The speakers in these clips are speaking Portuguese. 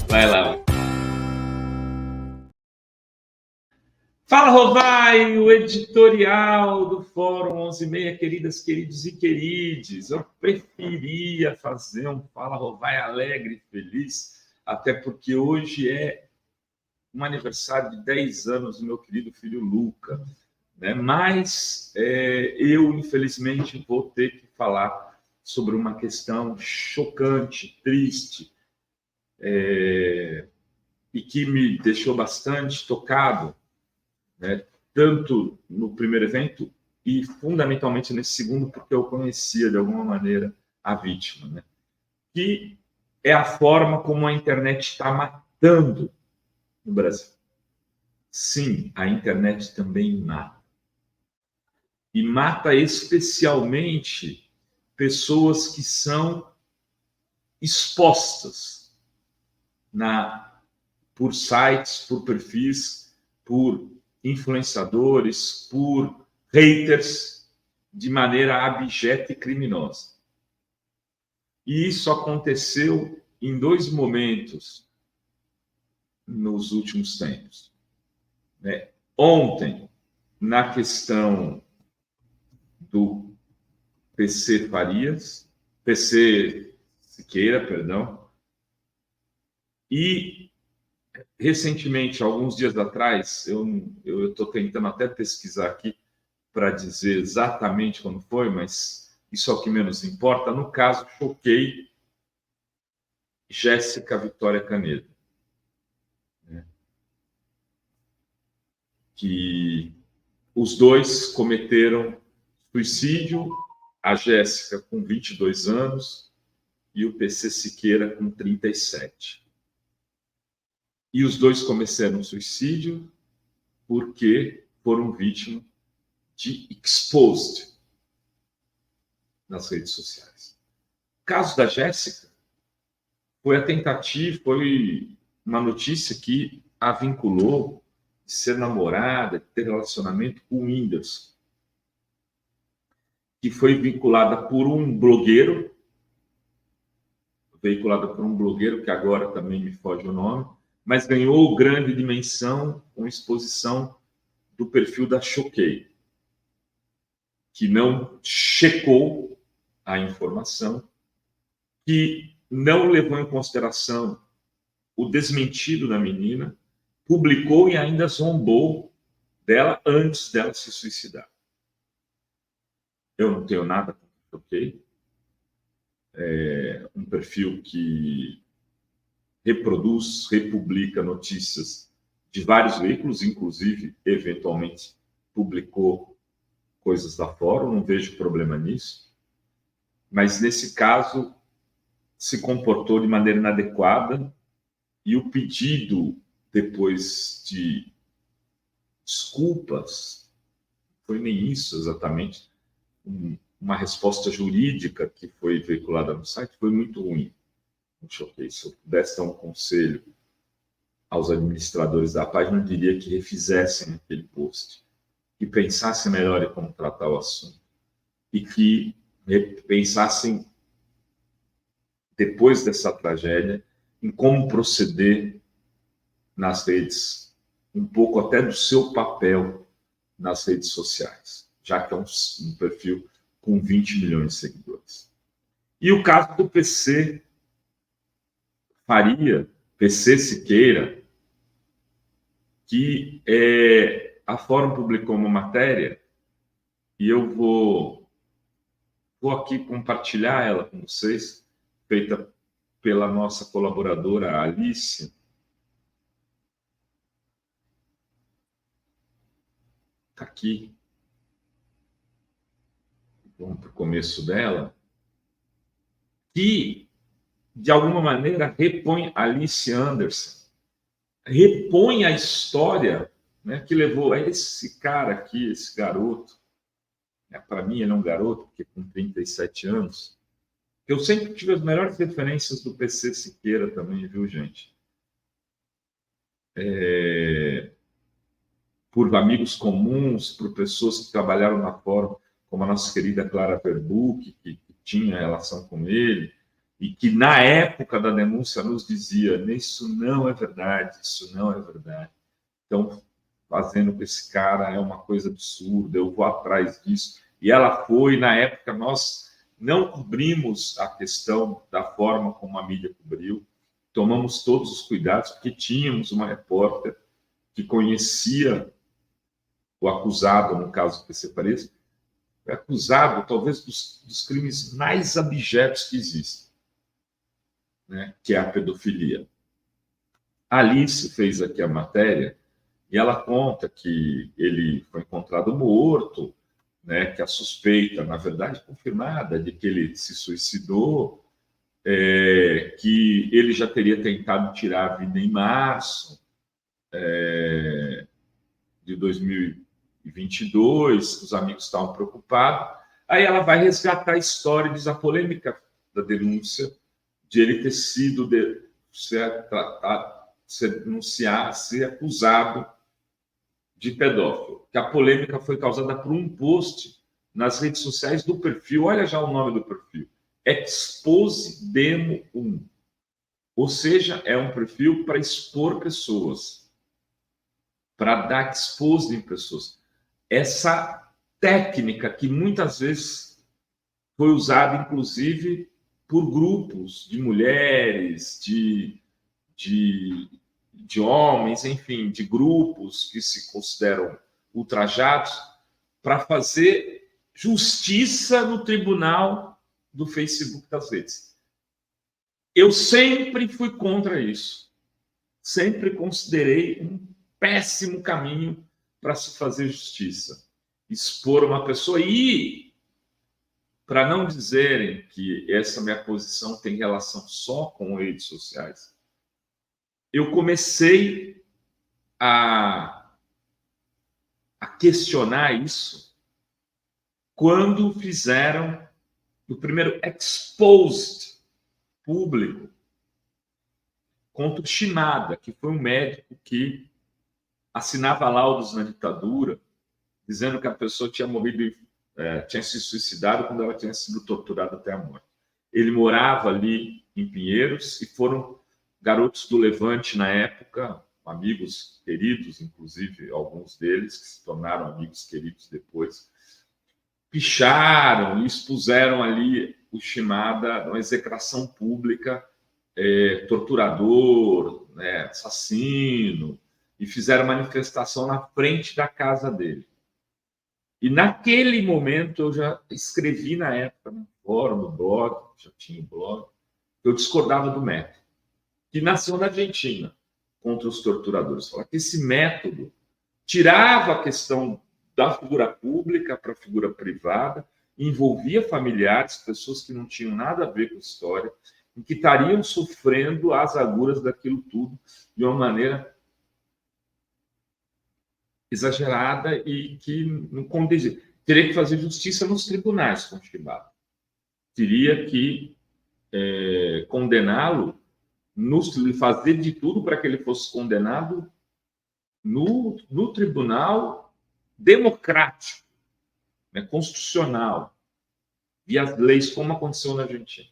Vai lá. Fala, Rovai, o editorial do Fórum 11:30, queridas, queridos e querides. Eu preferia fazer um Fala, Rovai alegre e feliz, até porque hoje é um aniversário de 10 anos do meu querido filho Luca, né? Mas eu, infelizmente, vou ter que falar sobre uma questão chocante, triste, e que me deixou bastante tocado, né? Tanto no primeiro evento e fundamentalmente nesse segundo, porque eu conhecia de alguma maneira a vítima, né? Que é a forma como a internet está matando no Brasil. Sim, a internet também mata. E mata especialmente pessoas que são expostas por sites, por perfis, por influenciadores, por haters, de maneira abjeta e criminosa. E isso aconteceu em dois momentos nos últimos tempos, né? Ontem, na questão do PC Siqueira, perdão, e recentemente, alguns dias atrás, eu estou tentando até pesquisar aqui para dizer exatamente quando foi, mas isso é o que menos importa. No caso, choquei Jéssica Vitória Canedo, né? Que os dois cometeram suicídio, a Jéssica com 22 anos e o PC Siqueira com 37. E os dois cometeram suicídio porque foram vítimas de exposed nas redes sociais. O caso da Jéssica foi uma notícia que a vinculou de ser namorada, de ter relacionamento com o Whindersson, que foi veiculada por um blogueiro que agora também me foge o nome, mas ganhou grande dimensão com exposição do perfil da Choquei, que não checou a informação, que não levou em consideração o desmentido da menina, publicou e ainda zombou dela antes dela se suicidar. Eu não tenho nada contra o Choquei, um perfil que reproduz, republica notícias de vários veículos, inclusive, eventualmente, publicou coisas da Fórum, não vejo problema nisso, mas nesse caso se comportou de maneira inadequada e o pedido, depois de desculpas, foi nem isso exatamente, uma resposta jurídica que foi veiculada no site foi muito ruim. Não choquei. Se eu pudesse dar um conselho aos administradores da página, eu diria que refizessem aquele post, que pensassem melhor em como tratar o assunto e que pensassem, depois dessa tragédia, em como proceder nas redes, um pouco até do seu papel nas redes sociais, já que é um perfil com 20 milhões de seguidores. E o caso do PC Siqueira, que a Fórum publicou uma matéria e eu vou aqui compartilhar ela com vocês, feita pela nossa colaboradora Alice. Está aqui. Vamos para o começo dela. Que, de alguma maneira, repõe Alice Anderson, repõe a história, né, que levou a esse cara aqui, esse garoto. Para mim, ele é um garoto, porque com 37 anos. Eu sempre tive as melhores referências do PC Siqueira também, viu, gente? Por amigos comuns, por pessoas que trabalharam na Fórum, como a nossa querida Clara Verbuck, que tinha relação com ele, e que na época da denúncia nos dizia: isso não é verdade, isso não é verdade. Então, fazendo com esse cara é uma coisa absurda, eu vou atrás disso. E ela foi, na época, nós não cobrimos a questão da forma como a mídia cobriu, tomamos todos os cuidados, porque tínhamos uma repórter que conhecia o acusado, no caso do PC Paredes, é acusado talvez dos crimes mais abjetos que existem, né? Que é a pedofilia. A Alice fez aqui a matéria e ela conta que ele foi encontrado morto, né? Que a suspeita, na verdade, confirmada de que ele se suicidou, que ele já teria tentado tirar a vida em março de 2022, os amigos estavam preocupados. Aí ela vai resgatar a história, diz a polêmica da denúncia de ele ter sido ser denunciado, ser acusado de pedófilo. Que a polêmica foi causada por um post nas redes sociais do perfil, olha já o nome do perfil, Expose Demo 1. Ou seja, é um perfil para expor pessoas, para dar expose em pessoas. Essa técnica que muitas vezes foi usada, inclusive, por grupos de mulheres, de homens, enfim, de grupos que se consideram ultrajados, para fazer justiça no tribunal do Facebook das redes. Eu sempre fui contra isso. Sempre considerei um péssimo caminho para se fazer justiça. Expor uma pessoa e, para não dizerem que essa minha posição tem relação só com redes sociais, eu comecei a questionar isso quando fizeram o primeiro exposed público contra o Shimada, que foi um médico que assinava laudos na ditadura, dizendo que a pessoa tinha morrido, tinha se suicidado quando ela tinha sido torturada até a morte. Ele morava ali em Pinheiros e foram garotos do Levante na época, amigos queridos, inclusive alguns deles que se tornaram amigos queridos depois, picharam e expuseram ali o Shimada, uma execração pública, torturador, né, assassino, e fizeram manifestação na frente da casa dele. E naquele momento eu já escrevi na época no fórum, no blog, já tinha blog, eu discordava do método, que nasceu na Argentina contra os torturadores. Falar que esse método tirava a questão da figura pública para a figura privada, envolvia familiares, pessoas que não tinham nada a ver com a história, e que estariam sofrendo as agruras daquilo tudo de uma maneira exagerada e que não condizia. Teria que fazer justiça nos tribunais com o Shimada. Teria que condená-lo, fazer de tudo para que ele fosse condenado no tribunal democrático, né, constitucional, e as leis, como aconteceu na Argentina.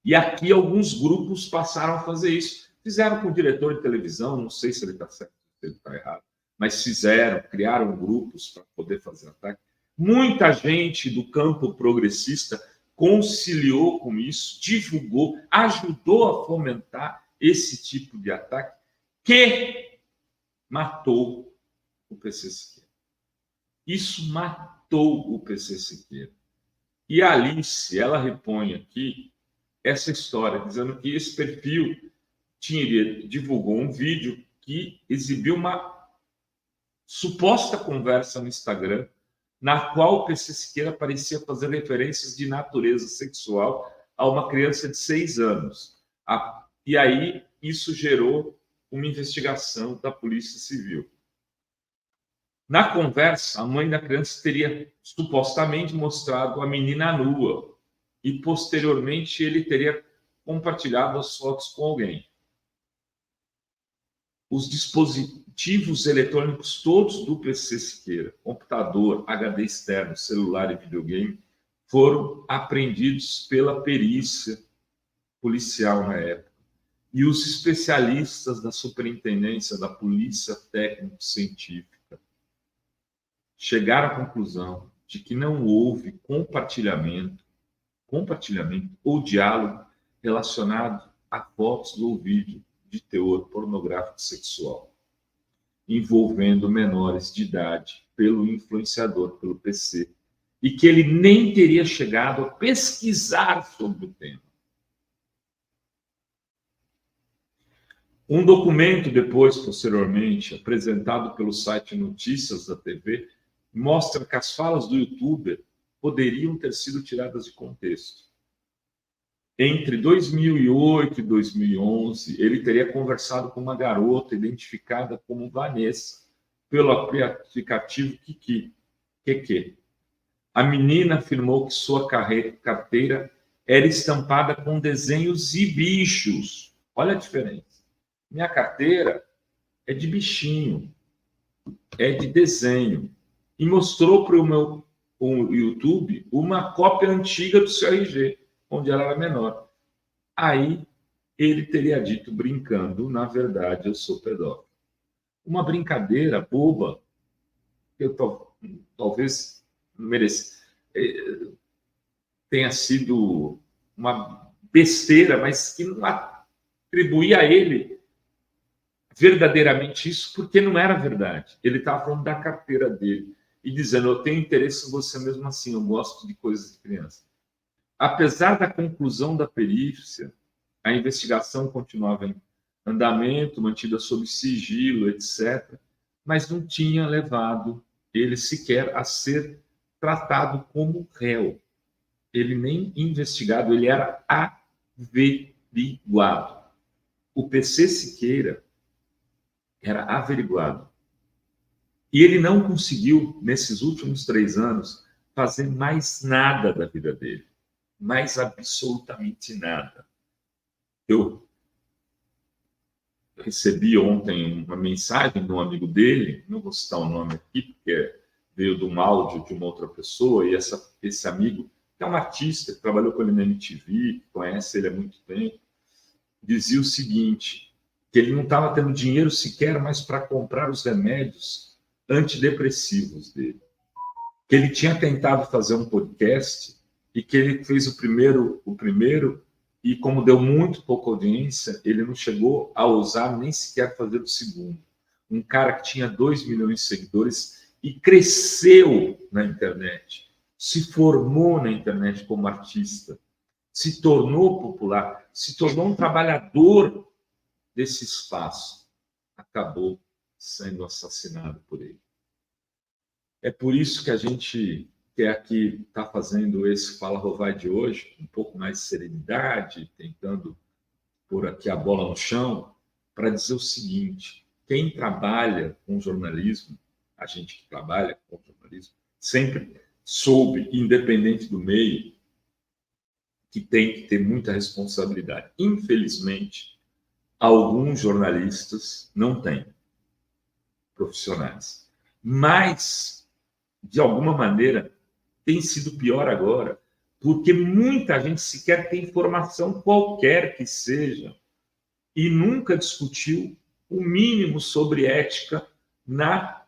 E aqui alguns grupos passaram a fazer isso. Fizeram com o diretor de televisão, não sei se ele está certo, se ele está errado, mas fizeram, criaram grupos para poder fazer ataque. Muita gente do campo progressista conciliou com isso, divulgou, ajudou a fomentar esse tipo de ataque que matou o PC Siqueira. Isso matou o PC Siqueira. E a Alice, ela repõe aqui essa história, dizendo que esse perfil divulgou um vídeo que exibiu uma suposta conversa no Instagram, na qual o PC Siqueira parecia fazer referências de natureza sexual a uma criança de 6 anos. E aí isso gerou uma investigação da Polícia Civil. Na conversa, a mãe da criança teria supostamente mostrado a menina nua e, posteriormente, ele teria compartilhado as fotos com alguém. Os dispositivos eletrônicos todos do PC Siqueira, computador, HD externo, celular e videogame, foram apreendidos pela perícia policial na época. E os especialistas da Superintendência da Polícia Técnico-Científica chegaram à conclusão de que não houve compartilhamento ou diálogo relacionado a fotos ou vídeo de teor pornográfico sexual envolvendo menores de idade pelo influenciador, pelo PC, e que ele nem teria chegado a pesquisar sobre o tema. Um documento depois, posteriormente, apresentado pelo site Notícias da TV, mostra que as falas do youtuber poderiam ter sido tiradas de contexto. Entre 2008 e 2011, ele teria conversado com uma garota identificada como Vanessa pelo aplicativo Kiki. A menina afirmou que sua carteira era estampada com desenhos e bichos. Olha a diferença. Minha carteira é de bichinho, é de desenho. E mostrou para o YouTube uma cópia antiga do seu RG, onde ela era menor. Aí ele teria dito, brincando, na verdade, eu sou pedófilo. Uma brincadeira boba, que eu talvez tenha sido uma besteira, mas que não atribuía a ele verdadeiramente isso, porque não era verdade. Ele estava falando da carteira dele e dizendo, eu tenho interesse em você mesmo assim, eu gosto de coisas de criança. Apesar da conclusão da perícia, a investigação continuava em andamento, mantida sob sigilo, etc., mas não tinha levado ele sequer a ser tratado como réu. Ele nem investigado, ele era averiguado. O PC Siqueira era averiguado. E ele não conseguiu, nesses últimos 3 anos, fazer mais nada da vida dele. Mais absolutamente nada. Eu recebi ontem uma mensagem de um amigo dele, não vou citar o nome aqui, porque veio de um áudio de uma outra pessoa, e esse amigo, que é um artista, que trabalhou com ele na MTV, que conhece ele há muito tempo, dizia o seguinte, que ele não estava tendo dinheiro sequer mais para comprar os remédios antidepressivos dele. Que ele tinha tentado fazer um podcast e que ele fez o primeiro, e como deu muito pouca audiência, ele não chegou a ousar nem sequer fazer o segundo. Um cara que tinha 2 milhões de seguidores e cresceu na internet, se formou na internet como artista, se tornou popular, se tornou um trabalhador desse espaço, acabou sendo assassinado por ele. É por isso que a gente quer aqui estar fazendo esse Fala Rovai de hoje, um pouco mais de serenidade, tentando pôr aqui a bola no chão, para dizer o seguinte, quem trabalha com jornalismo, a gente que trabalha com jornalismo, sempre soube, independente do meio, que tem que ter muita responsabilidade. Infelizmente, alguns jornalistas não têm, profissionais. Mas, de alguma maneira, tem sido pior agora, porque muita gente sequer tem formação qualquer que seja e nunca discutiu o mínimo sobre ética na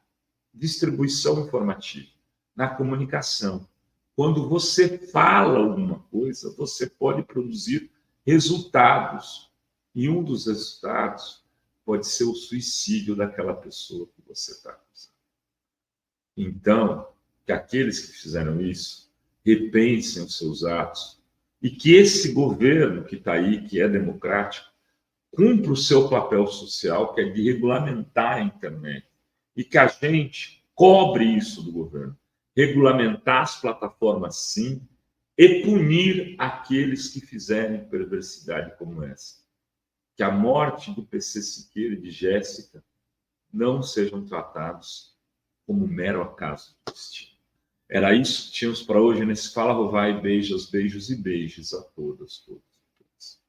distribuição informativa, na comunicação. Quando você fala alguma coisa, você pode produzir resultados. E um dos resultados pode ser o suicídio daquela pessoa que você está acusando. Então, que aqueles que fizeram isso repensem os seus atos e que esse governo que está aí, que é democrático, cumpra o seu papel social, que é de regulamentar a internet, e que a gente cobre isso do governo. Regulamentar as plataformas, sim, e punir aqueles que fizerem perversidade como essa. Que a morte do PC Siqueira e de Jéssica não sejam tratados como um mero acaso do destino. Era isso que tínhamos para hoje nesse Fala Rovai. Beijos e beijos a todas, todos.